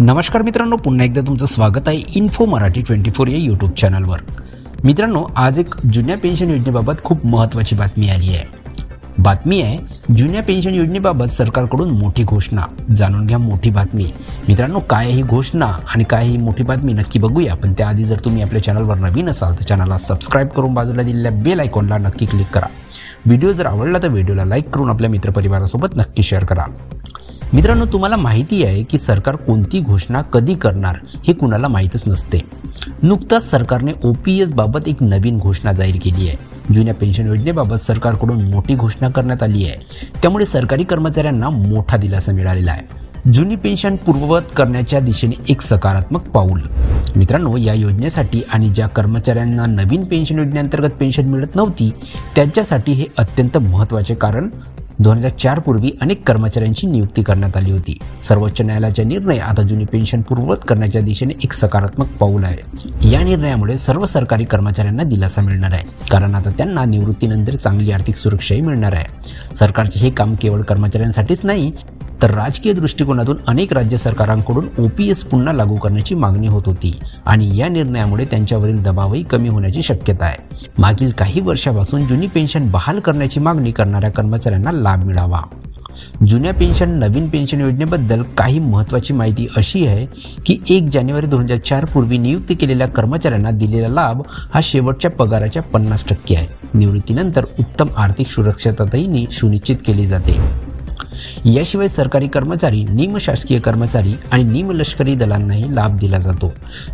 नमस्कार मित्रांनो, पुन्हा एकदा तुमचं स्वागत आहे इन्फो मराठी 24 या यूट्यूब चॅनलवर। मित्रांनो, आज एक जुन्या पेन्शन योजनेबाबत खूप महत्त्वाची बातमी आली आहे। बातमी आहे जुन्या पेन्शन योजनेबाबत सरकारकडून मोठी घोषणा। जाणून घ्या मोठी बातमी। मित्रांनो, काय ही घोषणा आणि काय ही मोठी बातमी नक्की बघूया। पण त्याआधी जर तुम्ही आपल्या चॅनलवर नवीन असाल तर चॅनलला सबस्क्राइब करून बाजूला दिलेल्या बेल आयकॉनला नक्की क्लिक करा। व्हिडिओ जर आवडला तर व्हिडिओला लाईक करून आपल्या मित्रपरिवारासोबत नक्की शेअर करा। मित्रांनो, तुम्हाला माहिती आहे की सरकार कोणती घोषणा कधी करणार हे कुणाला माहीतच नसते। नुकताच सरकारने OPS बाबत एक नवीन घोषणा जाहीर केली आहे। जुन्या पेन्शन योजनेबाबत सरकारकडून मोठी घोषणा करण्यात आली आहे। त्यामुळे सरकारी कर्मचाऱ्यांना मोठा दिलासा मिळालेला आहे। जुनी पेन्शन पूर्ववत करण्याच्या दिशेने एक सकारात्मक पाऊल। मित्रांनो, या योजनेसाठी आणि ज्या कर्मचाऱ्यांना नवीन पेन्शन योजनेअंतर्गत पेन्शन मिळत नव्हती त्यांच्यासाठी हे अत्यंत महत्त्वाचे, कारण 2004 पूर्वी अनेक कर्मचाऱ्यांची नियुक्ती करण्यात आली होती। सर्वोच्च न्यायालयाचा निर्णय आता जुनी पेन्शन पूर्ववत करण्याच्या दिशेने एक सकारात्मक पाऊल आहे। या निर्णयामुळे सर्व सरकारी कर्मचाऱ्यांना दिलासा मिळणार आहे, कारण आता त्यांना निवृत्तीनंतर चांगली आर्थिक सुरक्षाही मिळणार आहे। सरकारचे हे काम केवळ कर्मचाऱ्यांसाठीच नाही तर राजकीय दृष्टिकोनातून अनेक राज्य सरकारांकडून OPS पुन्हा लागू करण्याची मागणी होत होती आणि या निर्णयामुळे त्यांच्यावरील दबावही कमी होण्याची शक्यता आहे। मागील काही वर्षापासून जुनी पेन्शन बहाल करण्याची मागणी करणाऱ्या कर्मचाऱ्यांना लाभ मिळावा। जुन्या पेन्शन नवीन पेन्शन योजनेबद्दल काही महत्त्वाची माहिती अशी आहे की 1 जानेवारी 2004 पूर्वी नियुक्ती केलेल्या कर्मचाऱ्यांना दिलेला लाभ हा शेवटच्या पगाराच्या 50% आहे। निवृत्तीनंतर उत्तम आर्थिक सुरक्षितताही सुनिश्चित केली जाते। याशिवाय सरकारी कर्मचारी, निमशासकीय कर्मचारी आणि निमलष्करी दलांनाही लाभ दिला जातो।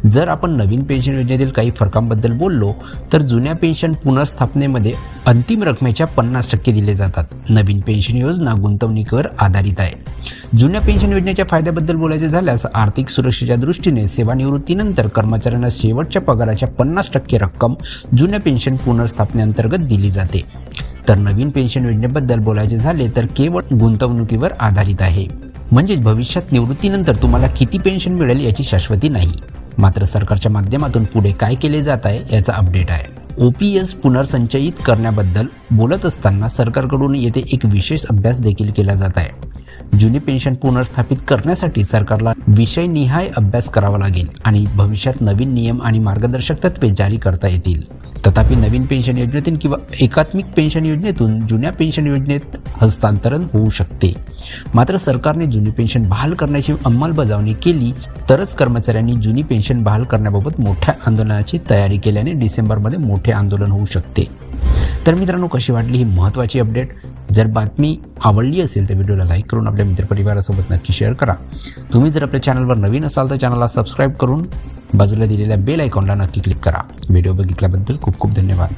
जर आपण नवीन पेन्शन योजनेतील काही फरकांबद्दल बोललो तर जुन्या पेन्शन पुनर्स्थापनेमध्ये अंतिम रकमेच्या 50% दिले जातात। नवीन पेन्शन योजना गुंतवणुकीवर आधारित आहे। जुन्या पेन्शन योजनेच्या फायद्याबद्दल बोलायचे झाल्यास आर्थिक सुरक्षेच्या दृष्टीने सेवानिवृत्तीनंतर कर्मचाऱ्यांना शेवटच्या पगाराच्या 50% रक्कम जुन्या पेन्शन पुनर्स्थापनेअंतर्गत दिली जाते। तर नवीन पेन्शन योजनेबद्दल बोलायचे झाले तर केवळ गुंतवणुकीवर आधारित आहे, म्हणजे भविष्यात निवृत्तीनंतर तुम्हाला किती पेन्शन मिळेल याची शाश्वती नाही, मात्र सरकारच्या माध्यमातून पुढे काय केले जात आहे याचा अपडेट आहे। OPS पुनर्संचयित करण्याबद्दल बोलत असताना सरकारकडून येथे एक विशेष अभ्यास देखील केला जात आहे। जुनी पेन्शन पुनर्स्थापित करण्यासाठी सरकारला विषयनिहाय अभ्यास करावा लागेल आणि भविष्यात नवीन नियम आणि मार्गदर्शक तत्त्वे जारी करता येतील। तथापि नवीन पेन्शन योजनेतून किंवा एकात्मिक पेन्शन योजनेतून जुन्या पेन्शन योजनेत हस्तांतरण होऊ शकते। मात्र सरकारने जुनी पेन्शन बहाल करण्याची अंमलबजावणी केली तरच कर्मचाऱ्यांनी जुनी पेन्शन बहाल करण्याबाबत मोठ्या आंदोलनाची तयारी केल्याने डिसेंबरमध्ये मोठे आंदोलन होऊ शकते। तर मित्रांनो, कशी वाटली ही महत्त्वाची अपडेट? जर बातमी आवडली असेल तर व्हिडिओला लाईक करून आपल्या मित्रपरिवारासोबत नक्की शेअर करा। तुम्ही जर आपल्या चॅनलवर नवीन असाल तर चॅनलला सबस्क्राइब करून बाजूला दिलेल्या बेल आयकॉनला नक्की क्लिक करा। व्हिडिओ बघितल्याबद्दल खूप खूप धन्यवाद।